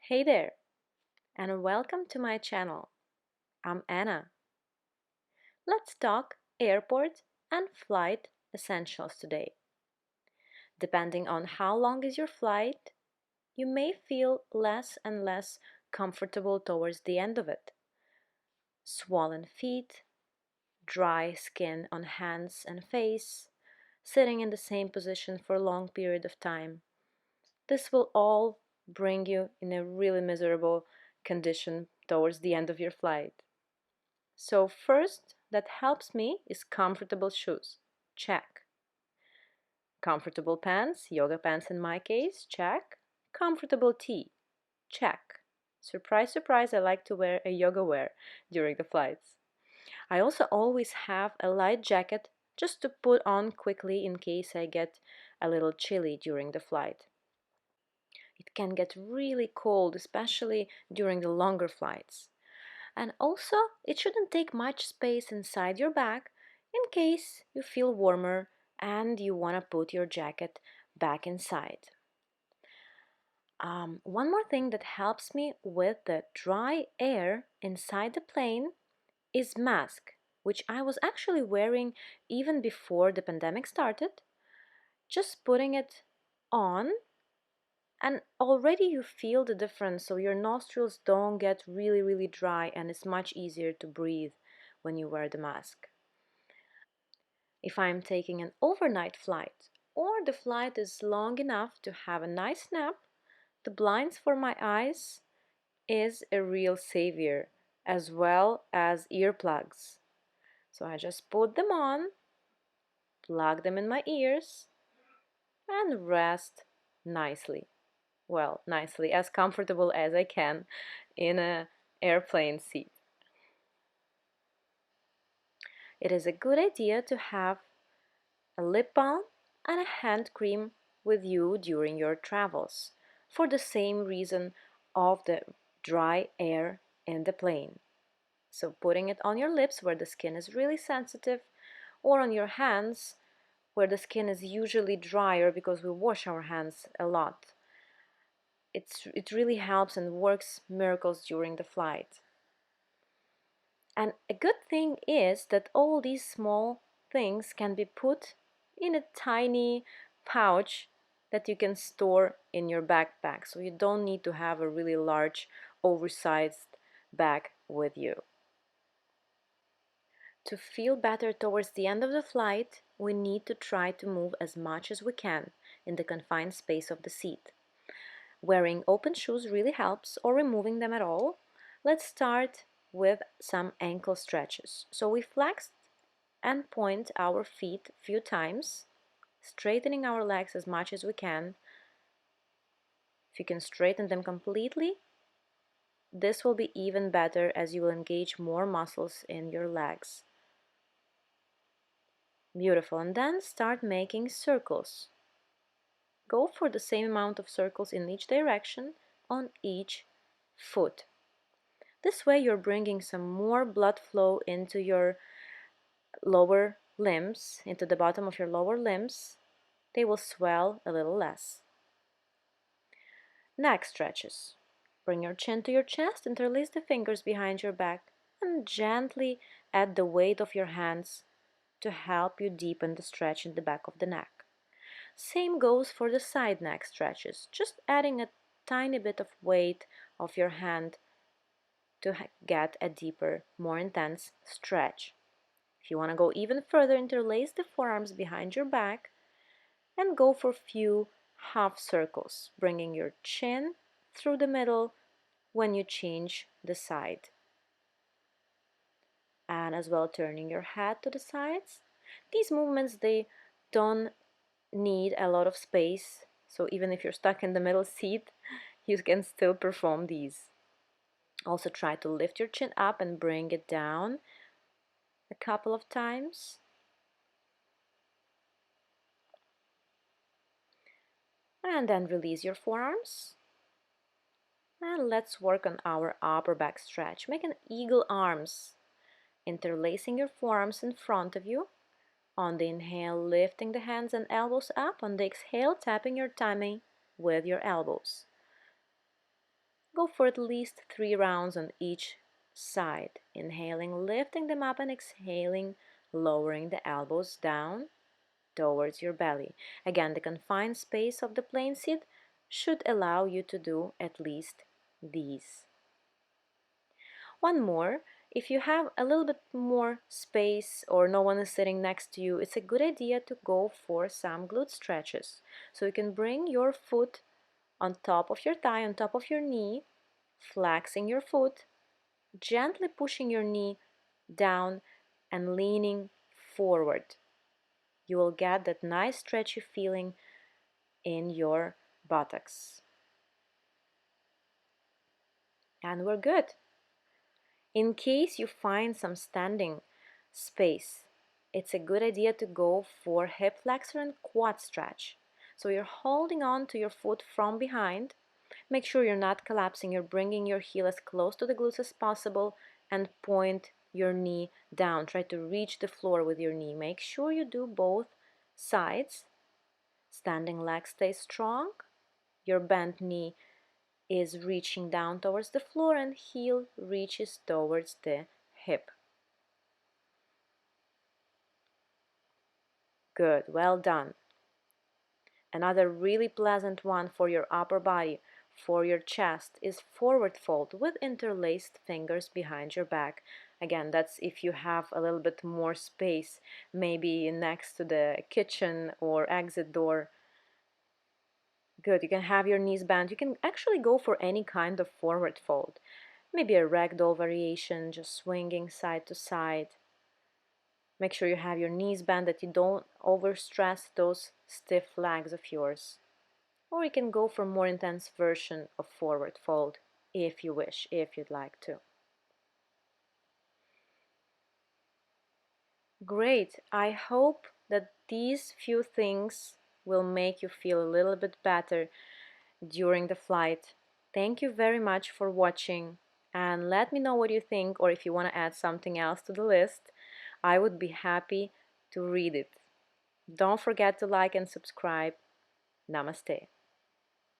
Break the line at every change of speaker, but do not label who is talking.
Hey there, and welcome to my channel. I'm Anna. Let's talk airport and flight essentials today. Depending on how long is your flight, you may feel less and less comfortable towards the end of it. Swollen feet, dry skin on hands and face, sitting in the same position for a long period of time. This will all bring you in a really miserable condition towards the end of your flight. So first that helps me is comfortable shoes. Check. Comfortable pants, yoga pants in my case, check. Comfortable tee, check. Surprise, surprise, I like to wear a yoga wear during the flights. I also always have a light jacket just to put on quickly in case I get a little chilly during the flight. It can get really cold, especially during the longer flights. And also, it shouldn't take much space inside your bag in case you feel warmer and you want to put your jacket back inside. One more thing that helps me with the dry air inside the plane is mask, which I was actually wearing even before the pandemic started. Just putting it on and already you feel the difference, so your nostrils don't get really dry and it's much easier to breathe when you wear the mask. If I'm taking an overnight flight or the flight is long enough to have a nice nap, the blinds for my eyes is a real savior, as well as earplugs. So I just put them on, plug them in my ears, and rest nicely. Well, nicely, as comfortable as I can in a airplane seat. It is a good idea to have a lip balm and a hand cream with you during your travels for the same reason of the dry air in the plane. So putting it on your lips where the skin is really sensitive or on your hands where the skin is usually drier because we wash our hands a lot. It really helps and works miracles during the flight. And a good thing is that all these small things can be put in a tiny pouch that you can store in your backpack. So you don't need to have a really large, oversized bag with you. To feel better towards the end of the flight, we need to try to move as much as we can in the confined space of the seat. Wearing open shoes really helps, or removing them at all. Let's start with some ankle stretches. So we flex and point our feet a few times, straightening our legs as much as we can. If you can straighten them completely, this will be even better as you will engage more muscles in your legs. Beautiful. And then start making circles. Go for the same amount of circles in each direction on each foot. This way you're bringing some more blood flow into your lower limbs, into the bottom of your lower limbs. They will swell a little less. Neck stretches. Bring your chin to your chest, interlace the fingers behind your back, and gently add the weight of your hands to help you deepen the stretch in the back of the neck. Same goes for the side neck stretches, just adding a tiny bit of weight of your hand to get a deeper, more intense stretch. If you want to go even further, interlace the forearms behind your back and go for a few half circles, bringing your chin through the middle when you change the side. And as well turning your head to the sides. These movements, they don't need a lot of space, so even if you're stuck in the middle seat, you can still perform these. Also try to lift your chin up and bring it down a couple of times. And then release your forearms. And let's work on our upper back stretch. Make an eagle arms, interlacing your forearms in front of you. On the inhale, lifting the hands and elbows up. On the exhale, tapping your tummy with your elbows. Go for at least 3 rounds on each side. Inhaling, lifting them up, and exhaling, lowering the elbows down towards your belly. Again, the confined space of the plane seat should allow you to do at least these. One more, if you have a little bit more space or no one is sitting next to you, it's a good idea to go for some glute stretches. So you can bring your foot on top of your thigh, on top of your knee, flexing your foot, gently pushing your knee down and leaning forward. You will get that nice stretchy feeling in your buttocks. And we're good. In case you find some standing space, it's a good idea to go for hip flexor and quad stretch. So you're holding on to your foot from behind. Make sure you're not collapsing. You're bringing your heel as close to the glutes as possible and point your knee down. Try to reach the floor with your knee. Make sure you do both sides. Standing leg stays strong. Your bent knee is reaching down towards the floor and heel reaches towards the hip. Good, well done. Another really pleasant one for your upper body, for your chest, is forward fold with interlaced fingers behind your back. Again, that's if you have a little bit more space, maybe next to the kitchen or exit door. Good, you can have your knees bent. You can actually go for any kind of forward fold. Maybe a ragdoll variation, just swinging side to side. Make sure you have your knees bent, that you don't overstress those stiff legs of yours. Or you can go for a more intense version of forward fold if you wish, if you'd like to. Great. I hope that these few things will make you feel a little bit better during the flight. Thank you very much for watching, and let me know what you think, or if you want to add something else to the list. I would be happy to read it. Don't forget to like and subscribe. Namaste.